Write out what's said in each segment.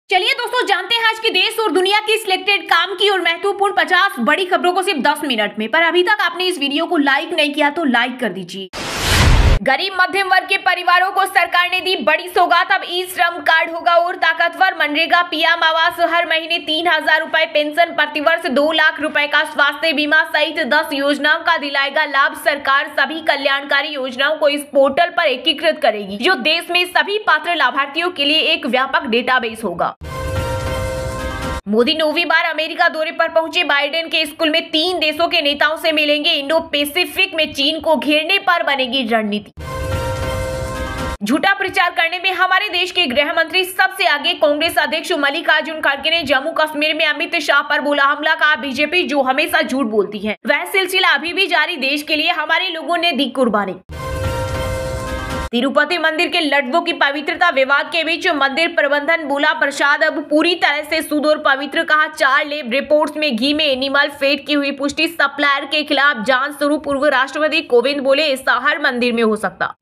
चलिए दोस्तों, जानते हैं आज के देश और दुनिया की सिलेक्टेड काम की और महत्वपूर्ण 50 बड़ी खबरों को सिर्फ 10 मिनट में। पर अभी तक आपने इस वीडियो को लाइक नहीं किया तो लाइक कर दीजिए। गरीब मध्यम वर्ग के परिवारों को सरकार ने दी बड़ी सौगात। अब ई श्रम कार्ड होगा और ताकतवर। मनरेगा, पीएम आवास, हर महीने 3,000 रुपए पेंशन, प्रतिवर्ष 2 लाख रुपए का स्वास्थ्य बीमा सहित 10 योजनाओं का दिलाएगा लाभ। सरकार सभी कल्याणकारी योजनाओं को इस पोर्टल पर एकीकृत करेगी, जो देश में सभी पात्र लाभार्थियों के लिए एक व्यापक डेटाबेस होगा। मोदी 9वीं बार अमेरिका दौरे पर पहुंचे। बाइडेन के स्कूल में 3 देशों के नेताओं से मिलेंगे। इंडो पैसिफिक में चीन को घेरने पर बनेगी रणनीति। झूठा प्रचार करने में हमारे देश के गृह मंत्री सबसे आगे। कांग्रेस अध्यक्ष मल्लिकार्जुन खड़गे ने जम्मू कश्मीर में अमित शाह पर बोला हमला। कहा बीजेपी जो हमेशा झूठ बोलती है, वह सिलसिला अभी भी जारी। देश के लिए हमारे लोगों ने दी कुर्बानी। तिरुपति मंदिर के लड्डुओं की पवित्रता विवाद के बीच मंदिर प्रबंधन बोला प्रसाद अब पूरी तरह से शुद्ध और पवित्र। कहा 4 लैब रिपोर्ट्स में घी में एनिमल फैट की हुई पुष्टि। सप्लायर के खिलाफ जांच शुरू। पूर्व राष्ट्रपति कोविंद बोले ऐसा हर मंदिर में हो सकता।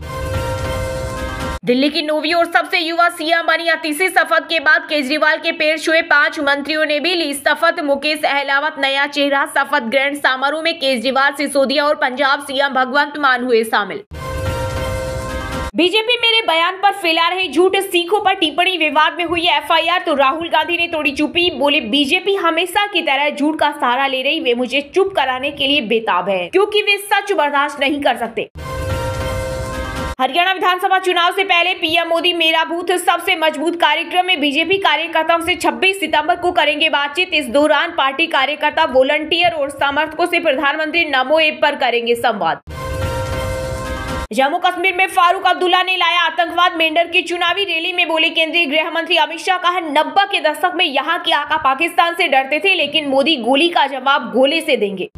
दिल्ली की 9वीं और सबसे युवा सीएम बनी अतिशी। शपथ के बाद केजरीवाल के पैर छुए 5 मंत्रियों ने भी ली शपथ। मुकेश अहलावत नया चेहरा। शपथ ग्रहण समारोह में केजरीवाल, सिसोदिया और पंजाब सीएम भगवंत मान हुए शामिल। बीजेपी मेरे बयान पर फैला रहे झूठ। सिखों पर टिप्पणी विवाद में हुई एफआईआर तो राहुल गांधी ने तोड़ी चुप्पी। बोले बीजेपी हमेशा की तरह झूठ का सहारा ले रही। वे मुझे चुप कराने के लिए बेताब है, क्योंकि वे सच बर्दाश्त नहीं कर सकते। हरियाणा विधानसभा चुनाव से पहले पीएम मोदी मेरा बूथ सबसे मजबूत कार्यक्रम में बीजेपी कार्यकर्ताओं से 26 सितंबर को करेंगे बातचीत। इस दौरान पार्टी कार्यकर्ता, वॉलंटियर और समर्थकों से प्रधानमंत्री नमो ऐप पर करेंगे संवाद। जम्मू कश्मीर में फारूक अब्दुल्ला ने लाया आतंकवाद। मेंढर की चुनावी रैली में बोले केंद्रीय गृह मंत्री अमित शाह। कहा 90 के दशक में यहाँ के आका पाकिस्तान से डरते थे, लेकिन मोदी गोली का जवाब गोले से देंगे।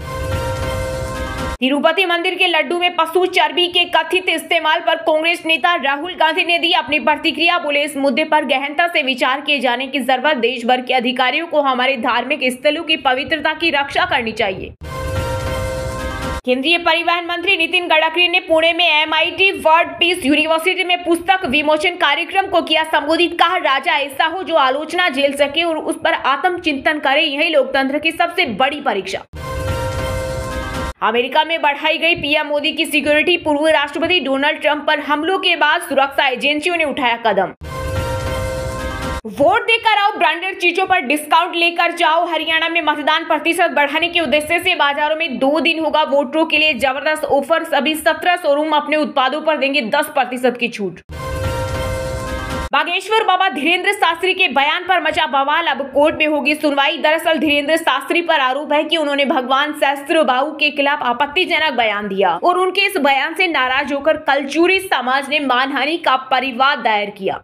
तिरुपति मंदिर के लड्डू में पशु चर्बी के कथित इस्तेमाल पर कांग्रेस नेता राहुल गांधी ने दी अपनी प्रतिक्रिया। बोले इस मुद्दे पर गहनता से विचार किए जाने की जरूरत। देश भर के अधिकारियों को हमारे धार्मिक स्थलों की पवित्रता की रक्षा करनी चाहिए। केंद्रीय परिवहन मंत्री नितिन गडकरी ने पुणे में MIT वर्ल्ड पीस यूनिवर्सिटी में पुस्तक विमोचन कार्यक्रम को किया संबोधित। कहा राजा ऐसा हो जो आलोचना झेल सके और उस पर आत्मचिंतन करे, यही लोकतंत्र की सबसे बड़ी परीक्षा। अमेरिका में बढ़ाई गई पीएम मोदी की सिक्योरिटी। पूर्व राष्ट्रपति डोनाल्ड ट्रंप पर हमलों के बाद सुरक्षा एजेंसियों ने उठाया कदम। वोट देकर आओ, ब्रांडेड चीजों पर डिस्काउंट लेकर जाओ। हरियाणा में मतदान प्रतिशत बढ़ाने के उद्देश्य से बाजारों में 2 दिन होगा वोटरों के लिए जबरदस्त ऑफर। सभी 17 शोरूम अपने उत्पादों पर देंगे 10% की छूट। बागेश्वर बाबा धीरेन्द्र शास्त्री के बयान पर मचा बवाल। अब कोर्ट में होगी सुनवाई। दरअसल धीरेन्द्र शास्त्री पर आरोप है कि उन्होंने भगवान सहस्त्र बाबू के खिलाफ आपत्तिजनक बयान दिया और उनके इस बयान से नाराज होकर कलचूरी समाज ने मानहानि का परिवाद दायर किया।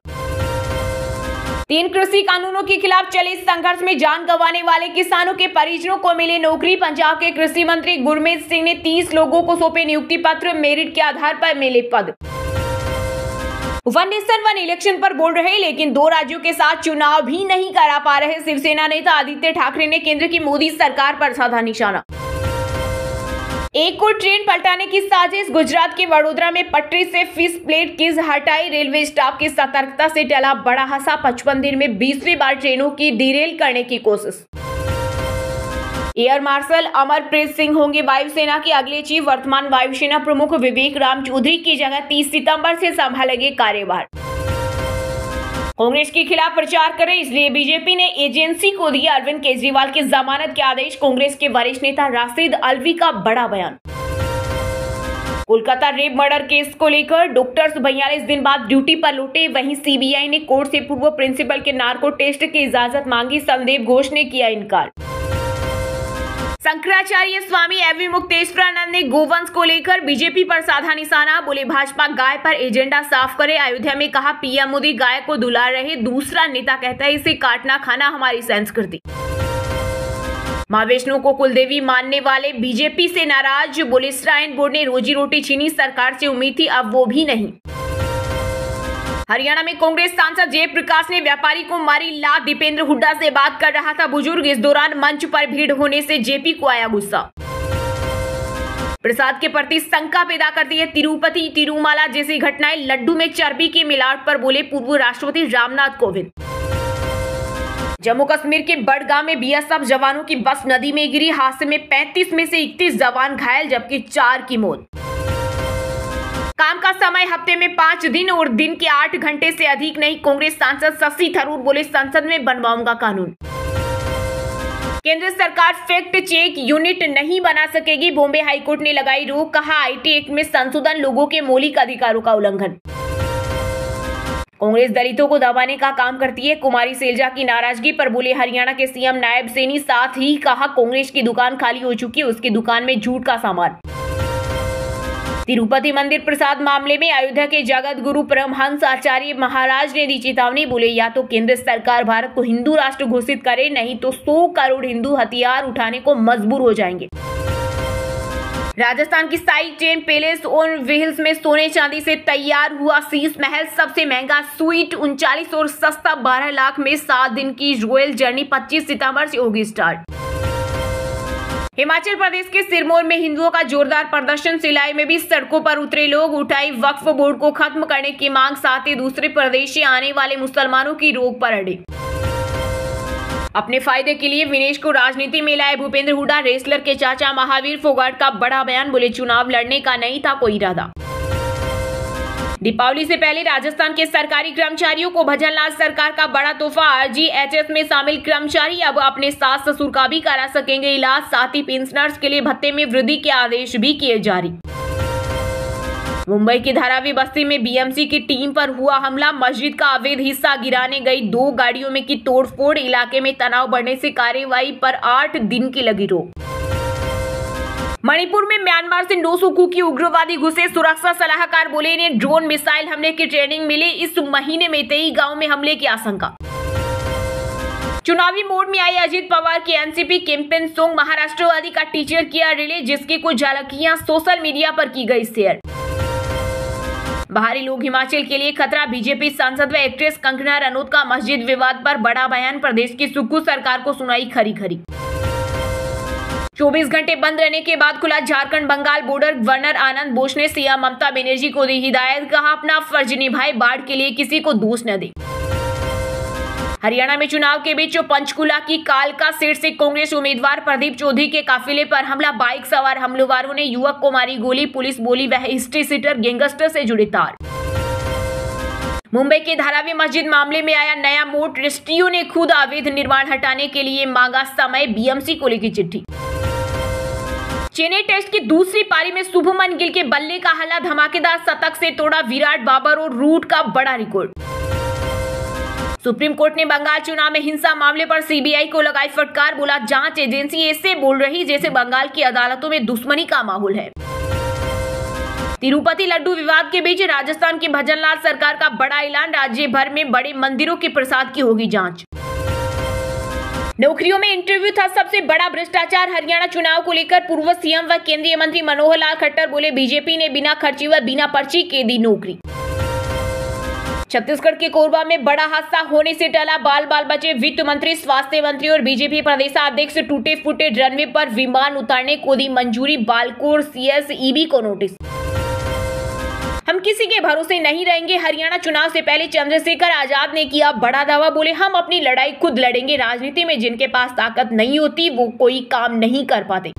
3 कृषि कानूनों के खिलाफ चले इस संघर्ष में जान गंवाने वाले किसानों के परिजनों को मिले नौकरी। पंजाब के कृषि मंत्री गुरमीत सिंह ने 30 लोगों को सौंपे नियुक्ति पत्र। मेरिट के आधार पर मिले पद। वन नेशन वन इलेक्शन पर बोल रहे, लेकिन 2 राज्यों के साथ चुनाव भी नहीं करा पा रहे शिवसेना नेता आदित्य ठाकरे ने केंद्र की मोदी सरकार पर साधा निशाना। एक और ट्रेन पलटाने की साजिश। गुजरात के वडोदरा में पटरी से फिश प्लेट कीज हटाई। रेलवे स्टाफ की सतर्कता से टला बड़ा हादसा। 55 दिन में 20वीं बार ट्रेनों की डिरेल करने की कोशिश। एयर मार्शल अमरप्रीत सिंह होंगे वायुसेना के अगले चीफ। वर्तमान वायुसेना प्रमुख विवेक राम चौधरी की जगह 30 सितंबर से संभालेंगे कार्यभार। कांग्रेस के खिलाफ प्रचार करें, इसलिए बीजेपी ने एजेंसी को दिया अरविंद केजरीवाल की जमानत के आदेश। कांग्रेस के वरिष्ठ नेता राशिद अल्वी का बड़ा बयान। कोलकाता रेप मर्डर केस को लेकर डॉक्टर्स 42 दिन बाद ड्यूटी पर लौटे। वहीं सीबीआई ने कोर्ट से पूर्व प्रिंसिपल के नार्को टेस्ट की इजाजत मांगी। संदीप घोष ने किया इनकार। शंकराचार्य स्वामी एवं मुक्तेश्वरानंद ने गोवंश को लेकर बीजेपी पर साधा निशाना। बोले भाजपा गाय पर एजेंडा साफ करे। अयोध्या में कहा पीएम मोदी गाय को दुला रहे। दूसरा नेता कहता है इसे काटना खाना हमारी संस्कृति। मां वैष्णो को कुलदेवी मानने वाले बीजेपी से नाराज। बोले श्राइन बोर्ड ने रोजी रोटी छीनी, सरकार से उम्मीद थी अब वो भी नहीं। हरियाणा में कांग्रेस सांसद जयप्रकाश ने व्यापारी को मारी लात। दीपेंद्र हुड्डा से बात कर रहा था बुजुर्ग। इस दौरान मंच पर भीड़ होने से जेपी को आया गुस्सा। प्रसाद के प्रति शंका पैदा करती है तिरुपति तिरुमाला जैसी घटनाएं। लड्डू में चर्बी की मिलावट पर बोले पूर्व राष्ट्रपति रामनाथ कोविंद। जम्मू कश्मीर के बडगाम में बीएसएफ जवानों की बस नदी में गिरी। हादसे में 35 में से 31 जवान घायल जबकि 4 की मौत। काम का समय हफ्ते में 5 दिन और दिन के 8 घंटे से अधिक नहीं। कांग्रेस सांसद शशि थरूर बोले, संसद में बनवाऊंगा कानून। केंद्र सरकार फैक्ट चेक यूनिट नहीं बना सकेगी। बॉम्बे हाईकोर्ट ने लगाई रोक, कहा आईटी एक्ट में संशोधन लोगों के मौलिक अधिकारों का उल्लंघन। कांग्रेस दलितों को दबाने का काम करती है। कुमारी सैलजा की नाराजगी पर बोले हरियाणा के सीएम नायब सैनी। साथ ही कहा कांग्रेस की दुकान खाली हो चुकी है, उसकी दुकान में झूठ का सामान। तिरुपति मंदिर प्रसाद मामले में अयोध्या के जगत गुरु परमहंस आचार्य महाराज ने दी चेतावनी। बोले या तो केंद्र सरकार भारत को हिंदू राष्ट्र घोषित करे, नहीं तो 100 करोड़ हिंदू हथियार उठाने को मजबूर हो जाएंगे। राजस्थान की Sai chain palace on wheels में सोने चांदी से तैयार हुआ शीश महल। सबसे महंगा स्वीट 39 और सस्ता 12 लाख में 7 दिन की रॉयल जर्नी 25 सितंबर से होगी स्टार्ट। हिमाचल प्रदेश के सिरमौर में हिंदुओं का जोरदार प्रदर्शन। सिलाई में भी सड़कों पर उतरे लोग। उठाई वक्फ बोर्ड को खत्म करने की मांग। साथ ही दूसरे प्रदेश से आने वाले मुसलमानों की रोक पर अड़े। अपने फायदे के लिए विनेश को राजनीति में लाए भूपेंद्र हुड्डा। रेसलर के चाचा महावीर फोगाट का बड़ा बयान। बोले चुनाव लड़ने का नहीं था कोई इरादा। दीपावली से पहले राजस्थान के सरकारी कर्मचारियों को भजनलाल सरकार का बड़ा तोहफा। आरजीएचएस में शामिल कर्मचारी अब अपने सास ससुर का भी करा सकेंगे इलाज। साथ ही पेंशनर्स के लिए भत्ते में वृद्धि के आदेश भी किए जारी। मुंबई की धारावी बस्ती में बीएमसी की टीम पर हुआ हमला। मस्जिद का अवैध हिस्सा गिराने गई 2 गाड़ियों में की तोड़फोड़। इलाके में तनाव बढ़ने से कार्रवाई पर 8 दिन की लगी रोक। मणिपुर में म्यांमार से 900 कुकी उग्रवादी घुसे। सुरक्षा सलाहकार बोले इन्हें ड्रोन मिसाइल हमले की ट्रेनिंग मिली। इस महीने में 23 गांव में हमले की आशंका। चुनावी मोड में आई अजित पवार की एनसीपी कैंपेन सॉन्ग महाराष्ट्रवादी का टीचर किया रिलीज, जिसकी कुछ झलकियां सोशल मीडिया पर की गई शेयर। बाहरी लोग हिमाचल के लिए खतरा। बीजेपी सांसद व एक्ट्रेस कंगना रनौत का मस्जिद विवाद पर बड़ा बयान। प्रदेश की सुक्खू सरकार को सुनाई खरी खरी। 24 घंटे बंद रहने के बाद खुला झारखंड बंगाल बॉर्डर। गवर्नर आनंद बोस ने सीएम ममता बनर्जी को दी हिदायत, कहा अपना फर्ज निभाए, बाढ़ के लिए किसी को दोष न दे। हरियाणा में चुनाव के बीच पंचकुला की कालका सीट से कांग्रेस उम्मीदवार प्रदीप चौधरी के काफिले पर हमला। बाइक सवार हमलावरों ने युवक को मारी गोली। पुलिस बोली वह हिस्ट्री सीटर गैंगस्टर से जुड़े तार। मुंबई के धारावी मस्जिद मामले में आया नया मोड़। ट्रस्टियों ने खुद अवैध निर्माण हटाने के लिए मांगा समय। बीएमसी को लिखी चिट्ठी। चेन्नई टेस्ट की दूसरी पारी में शुभमन गिल के बल्ले का हल्ला। धमाकेदार शतक से तोड़ा विराट, बाबर और रूट का बड़ा रिकॉर्ड। सुप्रीम कोर्ट ने बंगाल चुनाव में हिंसा मामले पर सीबीआई को लगाई फटकार। बोला जांच एजेंसी ऐसे बोल रही जैसे बंगाल की अदालतों में दुश्मनी का माहौल है। तिरुपति लड्डू विवाद के बीच राजस्थान की भजनलाल सरकार का बड़ा ऐलान। राज्य भर में बड़े मंदिरों के प्रसाद की होगी जांच। नौकरियों में इंटरव्यू था सबसे बड़ा भ्रष्टाचार। हरियाणा चुनाव को लेकर पूर्व सीएम व केंद्रीय मंत्री मनोहर लाल खट्टर बोले बीजेपी ने बिना खर्ची व बिना पर्ची के दी नौकरी। छत्तीसगढ़ के कोरबा में बड़ा हादसा होने से टला। बाल बाल बचे वित्त मंत्री, स्वास्थ्य मंत्री और बीजेपी प्रदेशाध्यक्ष। टूटे फूटे रनवे पर विमान उतारने को दी मंजूरी। बालकोर सीएसईबी को नोटिस। हम किसी के भरोसे नहीं रहेंगे। हरियाणा चुनाव से पहले चंद्रशेखर आजाद ने किया बड़ा दावा। बोले हम अपनी लड़ाई खुद लड़ेंगे। राजनीति में जिनके पास ताकत नहीं होती वो कोई काम नहीं कर पाते।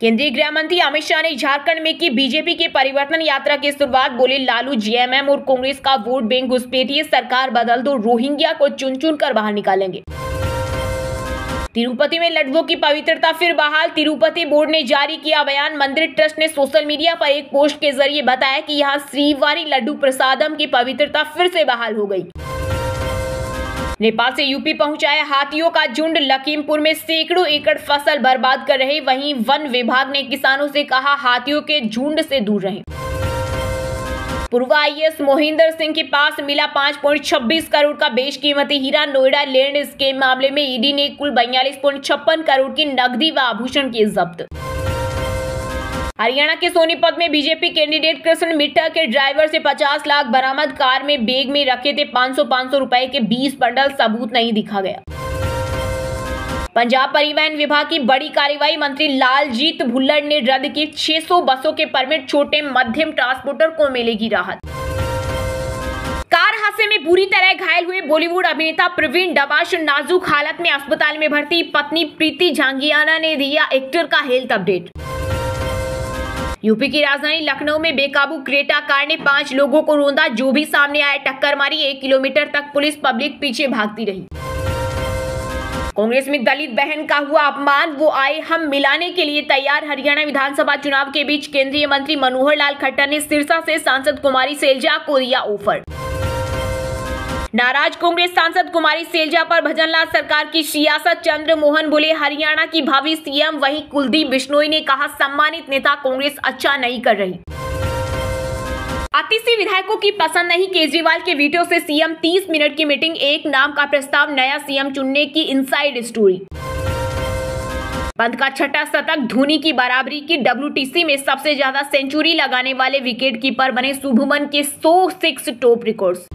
केंद्रीय गृह मंत्री अमित शाह ने झारखंड में की बीजेपी के परिवर्तन यात्रा की शुरुआत। बोले लालू, जेएमएम और कांग्रेस का वोट बैंक घुसपैठिए। सरकार बदल दो, रोहिंग्या को चुन चुन कर बाहर निकालेंगे। तिरुपति में लड्डुओं की पवित्रता फिर बहाल। तिरुपति बोर्ड ने जारी किया बयान। मंदिर ट्रस्ट ने सोशल मीडिया पर एक पोस्ट के जरिए बताया कि यहां श्रीवारी लड्डू प्रसादम की पवित्रता फिर से बहाल हो गई। नेपाल से यूपी पहुंचाया हाथियों का झुंड। लखीमपुर में सैकड़ों एकड़ फसल बर्बाद कर रहे। वहीं वन विभाग ने किसानों से कहा हाथियों के झुंड से दूर रहें। पूर्व आईएएस मोहिंदर सिंह के पास मिला 5.26 करोड़ का बेशकीमती हीरा। नोएडा लैंड स्कैम मामले में ईडी ने कुल 42.56 करोड़ की नकदी व आभूषण किए जब्त। हरियाणा के सोनीपत में बीजेपी कैंडिडेट कृष्ण मिट्टा के ड्राइवर से 50 लाख बरामद। कार में बैग में रखे थे 500 रुपए के 20 बंडल। सबूत नहीं दिखा गया। पंजाब परिवहन विभाग की बड़ी कार्रवाई। मंत्री लालजीत भुल्लर ने रद्द की 600 बसों के परमिट। छोटे मध्यम ट्रांसपोर्टर को मिलेगी राहत। कार हादसे में बुरी तरह घायल हुए बॉलीवुड अभिनेता प्रवीण डबाश नाजुक हालत में अस्पताल में भर्ती। पत्नी प्रीति झांगियाना ने दिया एक्टर का हेल्थ अपडेट। यूपी की राजधानी लखनऊ में बेकाबू क्रेटा कार ने 5 लोगों को रौंदा। जो भी सामने आए टक्कर मारी। 1 किलोमीटर तक पुलिस पब्लिक पीछे भागती रही। कांग्रेस में दलित बहन का हुआ अपमान, वो आए हम मिलाने के लिए तैयार। हरियाणा विधानसभा चुनाव के बीच केंद्रीय मंत्री मनोहर लाल खट्टर ने सिरसा से सांसद कुमारी सैलजा को दिया ऑफर। नाराज कांग्रेस सांसद कुमारी सैलजा पर भजनलाल सरकार की सियासत। चंद्र मोहन बोले हरियाणा की भावी सीएम। वहीं कुलदीप बिश्नोई ने कहा सम्मानित नेता कांग्रेस अच्छा नहीं कर रही। आतिशी विधायकों की पसंद नहीं, केजरीवाल के वीटो से सीएम 30 मिनट की मीटिंग। एक नाम का प्रस्ताव, नया सीएम चुनने की इनसाइड स्टोरी। पंत का छठा शतक, धोनी की बराबरी की। WTC में सबसे ज्यादा सेंचुरी लगाने वाले विकेट कीपर बने शुभमन के 106 टॉप रिकॉर्ड्स।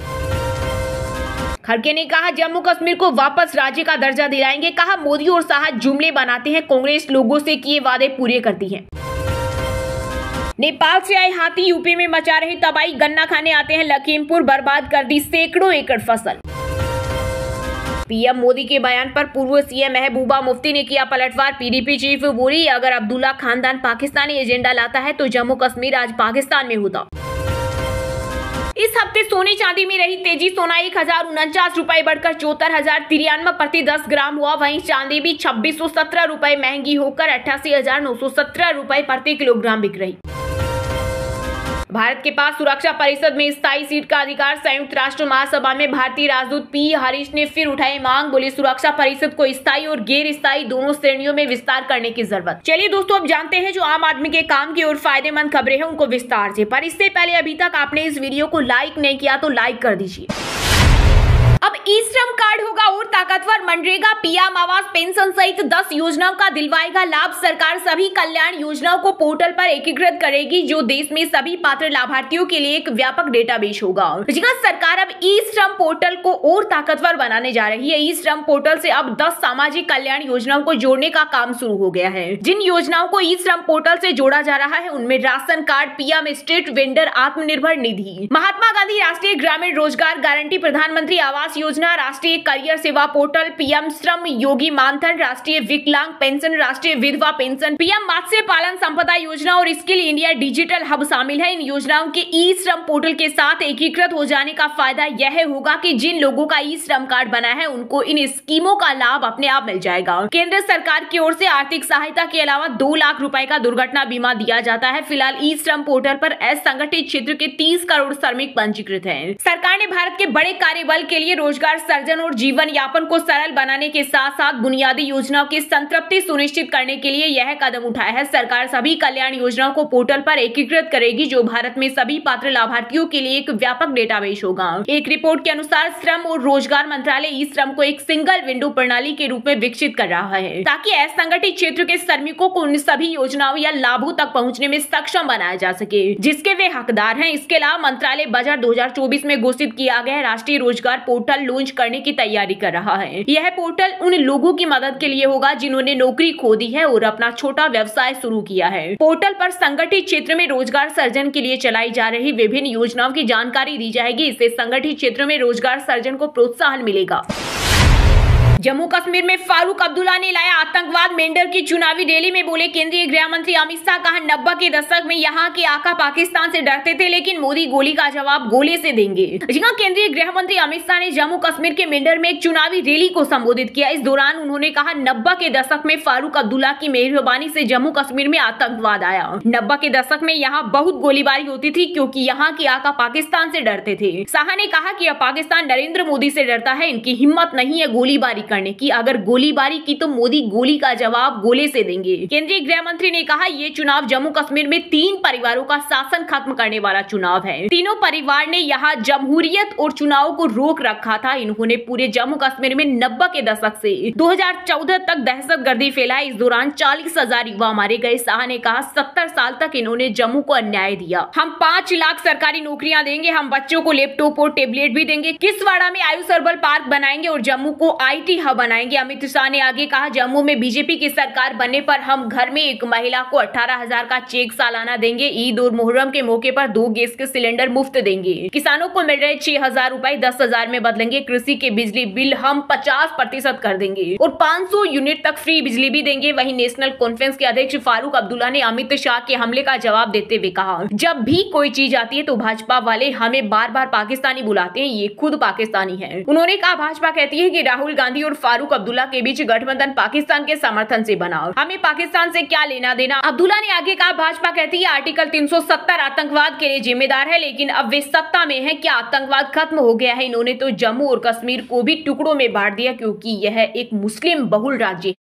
खड़गे ने कहा जम्मू कश्मीर को वापस राज्य का दर्जा दिलाएंगे। कहा मोदी और शाह जुमले बनाते हैं, कांग्रेस लोगों से किए वादे पूरे करती है। नेपाल से आए हाथी यूपी में मचा रहे तबाही। गन्ना खाने आते हैं लखीमपुर, बर्बाद कर दी सैकड़ों एकड़ फसल। पीएम मोदी के बयान पर पूर्व सीएम महबूबा मुफ्ती ने किया पलटवार। PDP चीफ बोली अगर अब्दुल्ला खानदान पाकिस्तानी एजेंडा लाता है तो जम्मू कश्मीर आज पाकिस्तान में होता। इस हफ्ते सोने चांदी में रही तेजी। सोना 1049 रुपए बढ़कर 74,093 प्रति 10 ग्राम हुआ। वहीं चांदी भी 2617 रुपए महंगी होकर 88,917 रुपए प्रति किलोग्राम बिक रही। भारत के पास सुरक्षा परिषद में स्थायी सीट का अधिकार। संयुक्त राष्ट्र महासभा में भारतीय राजदूत P हरीश ने फिर उठाई मांग। बोले सुरक्षा परिषद को स्थायी और गैर स्थायी दोनों श्रेणियों में विस्तार करने की जरूरत। चलिए दोस्तों, अब जानते हैं जो आम आदमी के काम की और फायदेमंद खबरें हैं उनको विस्तार से। पर इससे पहले अभी तक आपने इस वीडियो को लाइक नहीं किया तो लाइक कर दीजिए। अब ई श्रम कार्ड होगा और ताकतवर। मनरेगा, पीएम आवास, पेंशन सहित 10 योजनाओं का दिलवाएगा लाभ। सरकार सभी कल्याण योजनाओं को पोर्टल पर एकीकृत करेगी जो देश में सभी पात्र लाभार्थियों के लिए एक व्यापक डेटाबेस होगा। सरकार अब ई श्रम पोर्टल को और ताकतवर बनाने जा रही है। ई श्रम पोर्टल से अब 10 सामाजिक कल्याण योजनाओं को जोड़ने का काम शुरू हो गया है। जिन योजनाओं को ई श्रम पोर्टल से जोड़ा जा रहा है उनमें ration card, PM street vendor, Atmanirbhar Nidhi, Mahatma Gandhi राष्ट्रीय ग्रामीण रोजगार गारंटी, प्रधानमंत्री आवास योजना, राष्ट्रीय करियर सेवा पोर्टल, पीएम श्रम योगी मानधन, राष्ट्रीय विकलांग पेंशन, राष्ट्रीय विधवा पेंशन, पीएम मत्स्य पालन संपदा योजना और स्किल इंडिया डिजिटल हब शामिल है। इन योजनाओं के ई श्रम पोर्टल के साथ एकीकृत हो जाने का फायदा यह होगा कि जिन लोगों का ई श्रम कार्ड बना है उनको इन स्कीमों का लाभ अपने आप मिल जाएगा। केंद्र सरकार की ओर से आर्थिक सहायता के अलावा 2 लाख रुपए का दुर्घटना बीमा दिया जाता है। फिलहाल ई श्रम पोर्टल पर असंगठित क्षेत्र के 30 करोड़ श्रमिक पंजीकृत हैं। सरकार ने भारत के बड़े कार्यबल के लिए रोजगार सर्जन और जीवन यापन को सरल बनाने के साथ साथ बुनियादी योजनाओं की संतृप्ति सुनिश्चित करने के लिए यह कदम उठाया है। सरकार सभी कल्याण योजनाओं को पोर्टल पर एकीकृत करेगी जो भारत में सभी पात्र लाभार्थियों के लिए एक व्यापक डेटाबेस होगा। एक रिपोर्ट के अनुसार श्रम और रोजगार मंत्रालय ई श्रम को एक सिंगल विंडो प्रणाली के रूप में विकसित कर रहा है ताकि असंगठित क्षेत्र के श्रमिकों को उन सभी योजनाओं या लाभों तक पहुंचने में सक्षम बनाया जा सके जिसके वे हकदार हैं। इसके अलावा मंत्रालय बजट 2024 में घोषित किया गया राष्ट्रीय रोजगार पोर्टल लॉन्च करने की तैयारी कर रहा है। यह पोर्टल उन लोगों की मदद के लिए होगा जिन्होंने नौकरी खो दी है और अपना छोटा व्यवसाय शुरू किया है। पोर्टल पर संगठित क्षेत्र में रोजगार सर्जन के लिए चलाई जा रही विभिन्न योजनाओं की जानकारी दी जाएगी। इससे संगठित क्षेत्र में रोजगार सर्जन को प्रोत्साहन मिलेगा। जम्मू कश्मीर में फारूक अब्दुल्ला ने लाया आतंकवाद। मेंढर की चुनावी रैली में बोले केंद्रीय गृह मंत्री अमित शाह। कहा 90 के दशक में यहाँ के आका पाकिस्तान से डरते थे लेकिन मोदी गोली का जवाब गोले से देंगे। केंद्रीय गृह मंत्री अमित शाह ने जम्मू कश्मीर के मेंढर में एक चुनावी रैली को संबोधित किया। इस दौरान उन्होंने कहा 90 के दशक में फारूक अब्दुल्ला की मेहरबानी से जम्मू कश्मीर में आतंकवाद आया। 90 के दशक में यहाँ बहुत गोलीबारी होती थी क्योंकि यहाँ के आका पाकिस्तान से डरते थे। शाह ने कहा कि अब पाकिस्तान नरेंद्र मोदी से डरता है, इनकी हिम्मत नहीं है गोलीबारी करने की। अगर गोलीबारी की तो मोदी गोली का जवाब गोले से देंगे। केंद्रीय गृह मंत्री ने कहा ये चुनाव जम्मू कश्मीर में 3 परिवारों का शासन खत्म करने वाला चुनाव है। तीनों परिवार ने यहाँ जमहूरियत और चुनाव को रोक रखा था। इन्होंने पूरे जम्मू कश्मीर में 90 के दशक से 2014 तक दहशतगर्दी फैलाई। इस दौरान 40,000 युवा मारे गए। शाह ने कहा 70 साल तक इन्होंने जम्मू को अन्याय दिया। हम 5 लाख सरकारी नौकरियां देंगे, हम बच्चों को लैपटॉप और टेबलेट भी देंगे। किसवाड़ा में आयुष हर्बल पार्क बनाएंगे और जम्मू को IT ही हब बनाएंगे। अमित शाह ने आगे कहा, जम्मू में बीजेपी की सरकार बनने पर हम घर में एक महिला को 18,000 का चेक सालाना देंगे। ईद और मुहर्रम के मौके पर 2 गैस के सिलेंडर मुफ्त देंगे। किसानों को मिल रहे 6,000 रुपए 10,000 में बदलेंगे। कृषि के बिजली बिल हम 50% कर देंगे और 500 यूनिट तक फ्री बिजली भी देंगे। वहीं नेशनल कॉन्फ्रेंस के अध्यक्ष फारूक अब्दुल्ला ने अमित शाह के हमले का जवाब देते हुए कहा, जब भी कोई चीज आती है तो भाजपा वाले हमें बार बार पाकिस्तानी बुलाते हैं, ये खुद पाकिस्तानी है। उन्होंने कहा, भाजपा कहती है कि राहुल गांधी और फारूक अब्दुल्ला के बीच गठबंधन पाकिस्तान के समर्थन से बना, हमें पाकिस्तान से क्या लेना देना। अब्दुल्ला ने आगे कहा, भाजपा कहती है आर्टिकल 370 आतंकवाद के लिए जिम्मेदार है, लेकिन अब वे सत्ता में है, क्या आतंकवाद खत्म हो गया है? इन्होंने तो जम्मू और कश्मीर को भी टुकड़ों में बांट दिया क्योंकि यह एक मुस्लिम बहुल राज्य